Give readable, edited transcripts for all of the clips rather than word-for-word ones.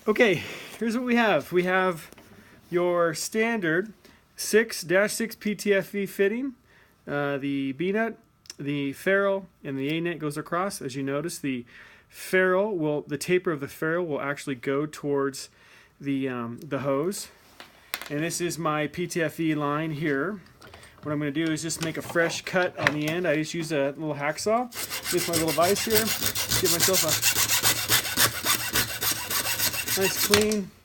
Okay, here's what we have. We have your standard 6-6 PTFE fitting. The B-nut, the ferrule, and the A-nut goes across. As you notice, the taper of the ferrule will actually go towards the hose. And this is my PTFE line here. What I'm going to do is just make a fresh cut on the end. I just use a little hacksaw. Here's my little vise here. Give myself a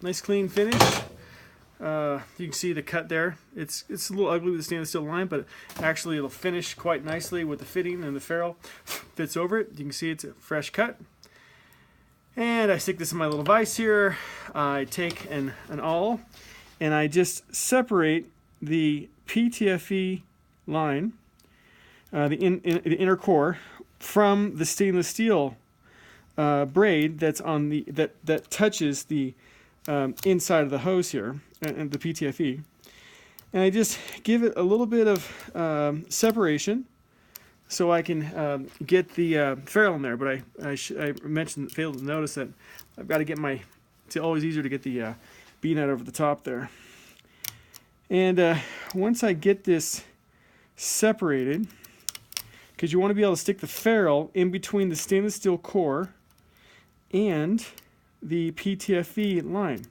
nice clean finish. You can see the cut there. It's a little ugly with the stainless steel line, but actually it'll finish quite nicely with the fitting, and the ferrule fits over it. You can see it's a fresh cut. And I stick this in my little vise here. I take an awl and I just separate the PTFE line, the inner core, from the stainless steel braid that's on that touches the inside of the hose here, and the PTFE. And I just give it a little bit of separation so I can get the ferrule in there. But I failed to notice that I've got to get it's always easier to get the B-nut over the top there. And once I get this separated, because you want to be able to stick the ferrule in between the stainless steel core and the PTFE line,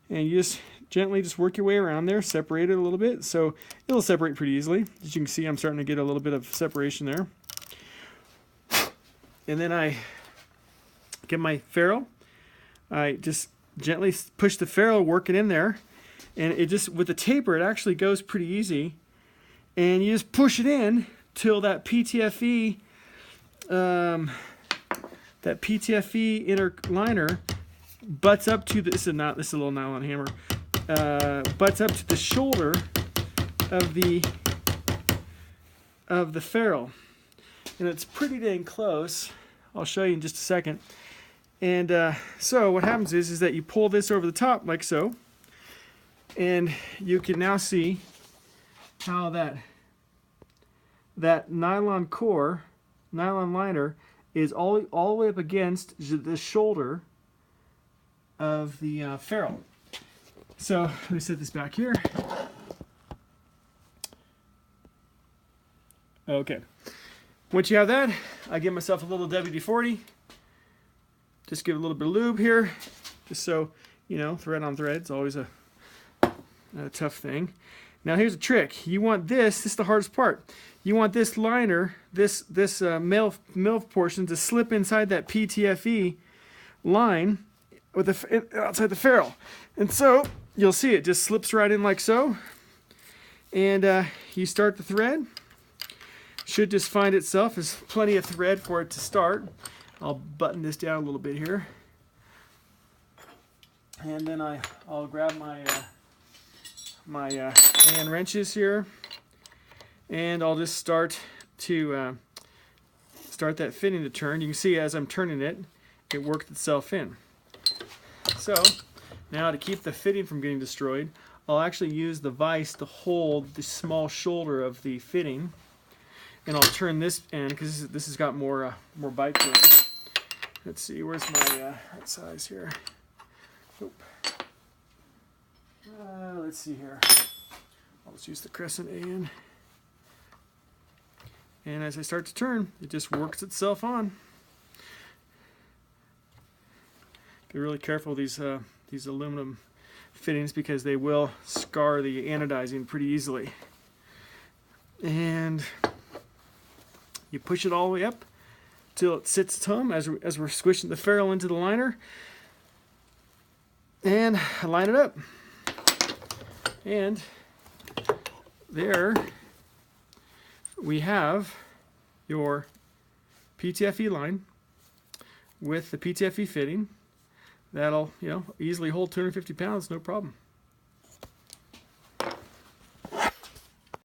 and you just gently work your way around there, separate it a little bit, so it'll separate pretty easily. As you can see, I'm starting to get a little bit of separation there. And then I get my ferrule. I just gently push the ferrule, work it in there, and it just, with the taper, it actually goes pretty easy. And you just push it in till that PTFE inner liner butts up to this is a little nylon hammer, butts up to the shoulder of the ferrule, and it's pretty dang close. I'll show you in just a second. And so what happens is that you pull this over the top like so, and you can now see how that nylon liner is all the way up against the shoulder of the ferrule. So let me set this back here. Okay. Once you have that, I give myself a little WD-40. Just give it a little bit of lube here, just so, you know, thread on thread. It's always a tough thing. Now here's a trick. You want this is the hardest part. You want this liner, this male portion, to slip inside that PTFE line with outside the ferrule. And so you'll see it just slips right in like so. And you start the thread. Should just find itself. There's plenty of thread for it to start. I'll button this down a little bit here. And then I'll grab my Allen wrenches here, and I'll just start that fitting to turn. You can see as I'm turning it, it worked itself in. So now, to keep the fitting from getting destroyed, I'll actually use the vise to hold the small shoulder of the fitting, and I'll turn this end because this has got more bite to it. Let's see, where's my right size here? Oop. Let's see here. I'll just use the crescent A and as I start to turn, it just works itself on. Be really careful with these aluminum fittings because they will scar the anodizing pretty easily. And you push it all the way up till it sits its home as we're squishing the ferrule into the liner, and line it up. And there we have your PTFE line with the PTFE fitting. That'll, easily hold 250 pounds, no problem.